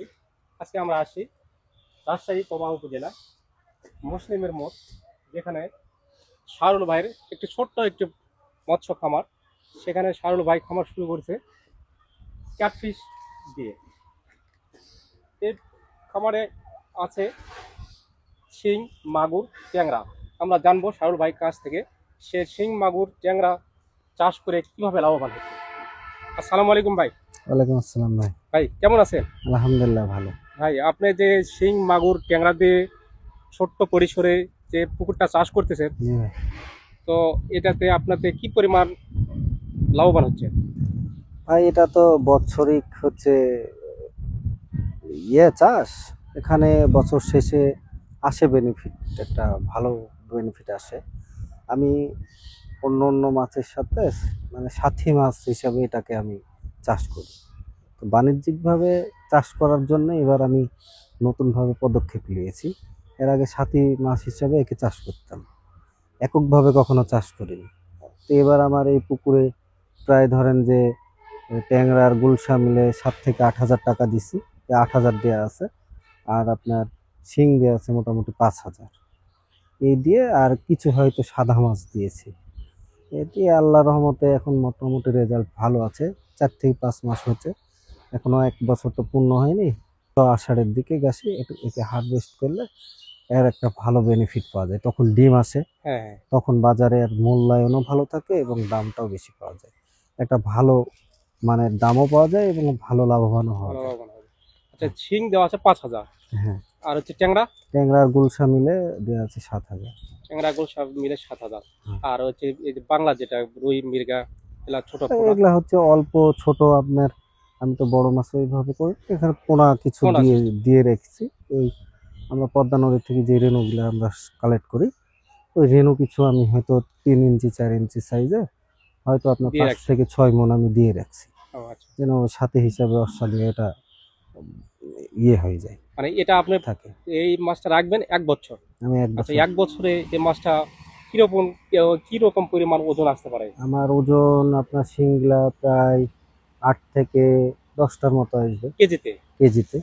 বলি। আজকে আমরা আসি রাজশাহী তমা উপজেলা মুসলিমের মোড়, যেখানে শাহরুল ভাইয়ের একটি ছোট্ট একটি মৎস্য খামার। সেখানে শাহরুল ভাই খামার শুরু করেছে ক্যাটফিশ দিয়ে। এই খামারে আছে শিং, মাগুর, ট্যাংরা। আমরা জানবো শাহরুল ভাইয়ের কাছ থেকে সে শিং, মাগুর, ট্যাংরা চাষ করে কিভাবে লাভবান হচ্ছে। আসসালামু আলাইকুম ভাই। ওয়ালাইকুম আসসালাম ভাই। ভাই কেমন আছেন? আলহামদুলিল্লাহ ভালো। ভাই আপনি যে শিং, মাগুর, ট্যাংরা দিয়ে ছোট্ট পরিসরে যে পুকুরটা চাষ করতেছেন, জি ভাই। তো এটাতে আপনাদের কি পরিমাণ লাভবান হচ্ছে? ভাই এটা তো বৎসরিক হচ্ছে চাষ। এখানে বছর শেষে আসে বেনিফিট, একটা ভালো বেনিফিট আসে। আমি অন্য অন্য মাছের সাথে মানে সাথী মাছ হিসাবে এটাকে আমি চাষ করি। তো বাণিজ্যিকভাবে চাষ করার জন্য এবার আমি নতুনভাবে পদক্ষেপ নিয়েছি। এর আগে সাথী মাছ হিসাবে একে চাষ করতাম, এককভাবে কখনো চাষ করিনি। তো এবার আমার এই পুকুরে প্রায় ধরেন যে ট্যাংরা আর গুলশা মিলে 7 থেকে 8 হাজার টাকা দিছি, 8 হাজার দেওয়া আছে। আর আপনার শিং দেওয়া আছে মোটামুটি 5 হাজার। এই দিয়ে আর কিছু হয়তো সাদা মাছ দিয়েছি। এই দিয়ে আল্লাহর রহমতে এখন মোটামুটি রেজাল্ট ভালো আছে। 4 থেকে 5 মাস হচ্ছে, এখনো 1 বছর তো পূর্ণ হয়নি। তো আষাঢ়ের দিকে গেছি, একে হারভেস্ট করলে এর একটা ভালো বেনিফিট পাওয়া যায়। তখন ডিম আসে, হ্যাঁ হ্যাঁ, তখন বাজারে আর মূল্যায়নও ভালো থাকে এবং দামটাও বেশি পাওয়া যায়। একটা ভালো মানে দামও পাওয়া যায় এবং ভালো লাভবানও হওয়া ভালো যায়। লাভবান হবে। আচ্ছা, শিং দেওয়া আছে 5,000, হ্যাঁ, আর হচ্ছে ট্যাংরা, ট্যাংরা আর গুলশা মিলে দেওয়া আছে 7 হাজার। ট্যাংরা গুলো সব মিলে 7,000। হ্যাঁ। আর হচ্ছে এই যে বাংলা যেটা রুই, মৃগা, এলা ছোট পোনা, এগুলা হচ্ছে অল্প ছোট আপনার। আমি তো বড় মাছ ওইভাবে করি, এখানে পোনা কিছু পোনা দিয়ে সিস্টেম। দিয়ে রেখেছি। ওই আমরা পদ্মা নদী থেকে যে রেণুগুলো আমরা কালেক্ট করি, ওই রেণু কিছু আমি হয়তো 3 ইঞ্চি 4 ইঞ্চি সাইজে হয়তো আপনার দিয়ে 5 রাখছি। থেকে 6 মণ আমি দিয়ে রাখছি, ও আচ্ছা, যেন সাথে হিসাবে অস্ট্রেলিয়া এটা হয়ে যায়, মানে এটা আপনি থাকে। এই মাছটা রাখবেন 1 বছর। আমি আচ্ছা, 1 বছর। 1 বছরে এই মাছটা কিরকম কিরকম পরিমাণ ওজন আসতে পারে? আমার ওজন আপনার শিংলা প্রায় 8 থেকে 10টার মতো আসবে কেজিতে? কেজিতে।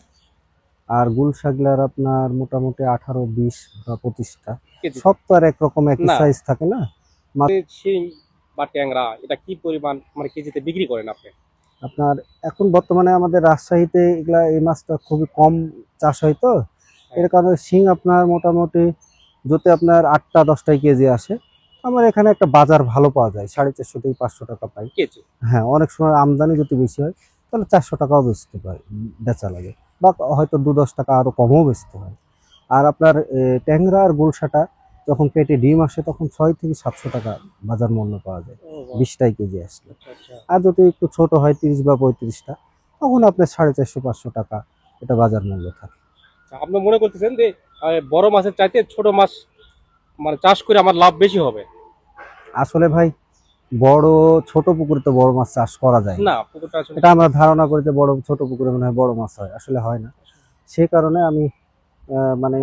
আর গুলশাগলার আপনার মোটামুটি 18, 20 বা 25টা। কেজিতে সব তো আর একরকম একই না। সাইজ থাকে না। এই শিং বা ট্যাংরা এটা কি পরিমাণ মানে কেজিতে বিক্রি করেন আপনি? আপনার এখন বর্তমানে আমাদের রাজশাহীতে এগুলা এই মাছটা খুবই কম চাষ হয়, তো হ্যাঁ, এর কারণে শিং আপনার মোটামুটি যদি আপনার 8টা 10টাই কেজি আসে, আমার এখানে একটা বাজার ভালো পাওয়া যায়, 450 থেকে 500 টাকা পাই। কেজি। হ্যাঁ, অনেক সময় আমদানি যদি বেশি হয় তাহলে 400 টাকাও বেচতে পারে, বেচা লাগে, বা হয়তো 2-10 টাকা আরো কমও বেচতে হয়। আর আপনার ট্যাংরা আর গুলশাটা যখন পেটে ডিম আসে তখন 6 থেকে 700 টাকা বাজার মূল্য পাওয়া যায়, ও বাহ! 20টাই কেজি আসলে। আচ্ছা আচ্ছা। আর যদি একটু ছোট হয় 30 বা 35টা, তখন আপনার 450-500 টাকা এটা বাজার মূল্য থাকে। আচ্ছা, আপনি মনে করতেছেন যে বড় মাছের চাইতে ছোট মাছ মানে চাষ করে আমার লাভ বেশি হবে? আসলে ভাই বড় ছোট পুকুরে তো বড় মাছ চাষ করা যায় না। না, পুকুরটা আসলে এটা আমরা ধারণা করি যে বড় ছোট পুকুরে মনে হয় বড় মাছ হয়, আসলে হয় না। সেই কারণে আমি মানে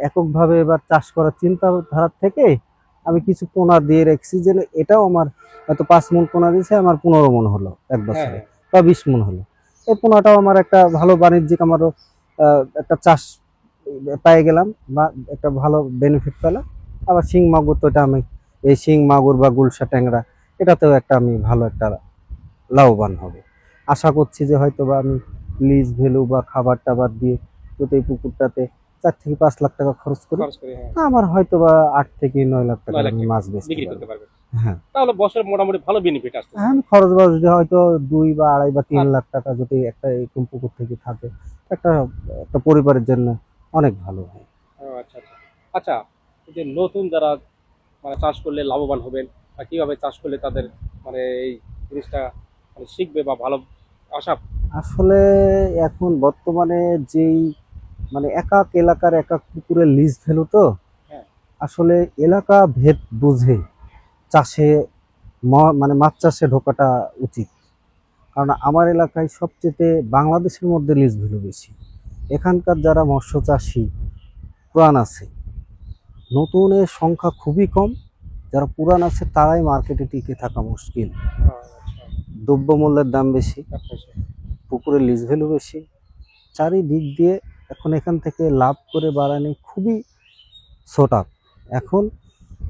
এককভাবে এবার চাষ করার চিন্তাধারা থেকে আমি কিছু পোনা দিয়ে রেখেছি, যে এটাও আমার হয়তো 5 মণ পোনা দিয়েছে, আমার 15 মণ হলো 1 বছরে, হ্যাঁ বা 20 মণ হলো। এই পোনাটাও আমার একটা ভালো বাণিজ্যিক, আমারও একটা চাষ পেয়ে গেলাম, বা একটা ভালো বেনিফিট পেলাম। আবার শিং মাগুর তো এটা আমি, এই শিং মাগুর বা গুলশা ট্যাংরা, এটাতেও একটা আমি ভালো একটা লাভবান হব। আশা করছি যে হয়তো বা আমি লিজ ভ্যালু বা খাবার টাবার দিয়ে যদি এই পুকুরটাতে 4 থেকে 5 লাখ টাকা খরচ করি, খরচ করে, হ্যাঁ, আমার হয়তো বা 8 থেকে 9 লাখ 9 টাকার লাখ আমি টাকা মাছ বেচতে বিক্রি করতে পারবো। পারবেন। হ্যাঁ, তাহলে বছরে মোটামুটি ভালো বেনিফিট আসতেছে। এখন খরচ বাজ যদি হয়তো 2 বা 2.5 বা 3 আর লাখ টাকা যদি একটা এরকম পুকুর থেকে থাকে, একটা একটা পরিবারের জন্য অনেক ভালো হয়। ও আচ্ছা আচ্ছা। আচ্ছা, এই যে নতুন যারা মানে চাষ করলে লাভবান হবেন বা কিভাবে চাষ করলে তাদের মানে এই জিনিসটা মানে শিখবে বা ভালো আশা। আসলে এখন বর্তমানে যেই মানে এক এক এলাকার এক এক পুকুরের লিজ ভ্যালু, তো হ্যাঁ আসলে এলাকা ভেদ বুঝে চাষে মানে মাছ চাষে ঢোকাটা উচিত। কারণ আমার এলাকায় সবচেয়ে বাংলাদেশের মধ্যে লিজ ভ্যালু বেশি। এখানকার যারা মৎস্য চাষী পুরান আছে, নতুনের সংখ্যা খুবই কম। যারা পুরান আছে তারাই মার্কেটে টিকে থাকা মুশকিল। আচ্ছা। দ্রব্যমূল্যের দাম বেশি, আচ্ছা, আচ্ছা। পুকুরের লিজ ভ্যালু বেশি, চারিদিক দিয়ে এখন এখান থেকে লাভ করে বাড়ানো খুবই ছোটা। এখন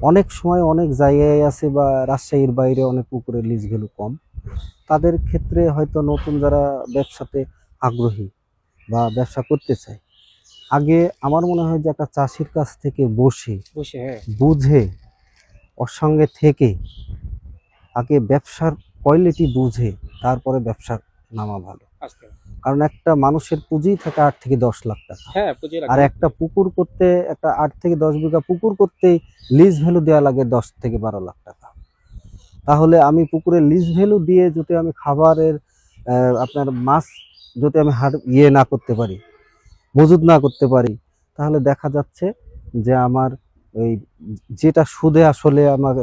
অনেক সময় অনেক জায়গায় আছে বা রাজশাহীর বাইরে অনেক পুকুরের লিজ ভ্যালু কম, তাদের ক্ষেত্রে হয়তো নতুন যারা ব্যবসাতে আগ্রহী বা ব্যবসা করতে চায়, আগে আমার মনে হয় যে একটা চাষির কাছ থেকে বসে হ্যাঁ বুঝে ওর সঙ্গে থেকে আগে ব্যবসার কোয়ালিটি বুঝে তারপরে ব্যবসা নামা ভালো। আসতে হবে। কারণ একটা মানুষের পুঁজি থাকে 8 থেকে 10 লাখ টাকা, হ্যাঁ পুঁজি আর রাখতে একটা পুকুর করতে একটা 8 থেকে 10 বিঘা পুকুর করতেই লিজ ভ্যালু দেওয়া লাগে 10 থেকে 12 লাখ টাকা। তাহলে আমি পুকুরের লিজ ভ্যালু দিয়ে যদি আমি খাবারের আপনার মাছ যদি আমি না করতে পারি, মজুদ না করতে পারি, তাহলে দেখা যাচ্ছে যে আমার ওই যেটা সুদে আসলে আমার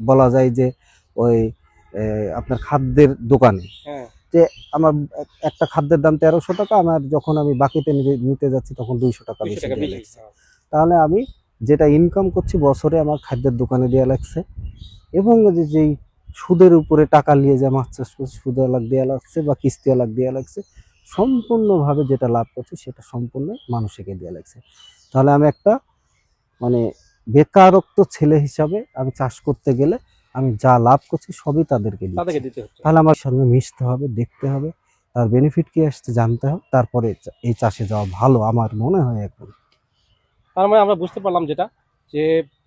বলা যায় যে ওই আপনার খাদ্যের দোকানে হ্যাঁ যে আমার একটা খাদ্যের দাম 1300 টাকা, আমার যখন আমি বাকিতে নিতে যাচ্ছি তখন 200 টাকা 200 বেশি টাকা দেয়া বেশি। লাগছে। তাহলে আমি যেটা ইনকাম করছি বছরে আমার খাদ্যের দোকানে দেওয়া লাগছে, এবং যেই সুদের উপরে টাকা নিয়ে যে মাছ চাষ করছি সুদের লাখ দেওয়া লাগছে বা কিস্তি লাখ দেওয়া লাগছে, সম্পূর্ণভাবে যেটা লাভ করছি সেটা সম্পূর্ণ মানুষকে দেওয়া লাগছে। তাহলে আমি একটা মানে বেকারত্ব ছেলে হিসাবে আমি চাষ করতে গেলে আমি যা লাভ করছি সবই তাদেরকে দিচ্ছি। দিতে হচ্ছে। তাহলে আমার সঙ্গে মিশতে হবে, দেখতে হবে, তার বেনিফিট কি আসছে জানতে হবে, তারপরে এই চাষে যাওয়া ভালো আমার মনে হয় এখন। তার মানে আমরা বুঝতে পারলাম যেটা, যে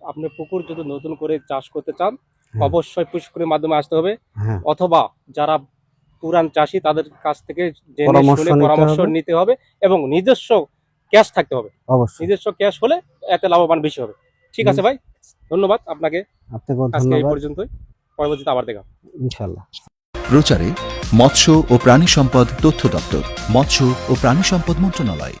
আপনি পুকুর যদি নতুন করে চাষ করতে চান হ্যাঁ। অবশ্যই পুকুরের মাধ্যমে আসতে হবে, হ্যাঁ, অথবা যারা পুরান চাষি তাদের কাছ থেকে জেনে পরামর্শ শুনে নিতে পরামর্শ হবে। নিতে হবে, এবং নিজস্ব ক্যাশ থাকতে হবে। অবশ্যই। নিজস্ব ক্যাশ হলে এতে লাভবান বেশি হবে। ঠিক আছে ভাই, ধন্যবাদ আপনাকে। আপনাকেও আজকে এই ধন্যবাদ। পর্যন্তই, পরবর্তীতে আবার দেখা। ইনশাল্লাহ। প্রচারে মৎস্য ও প্রাণী সম্পদ তথ্য দপ্তর, মৎস্য ও প্রাণী সম্পদ মন্ত্রণালয়।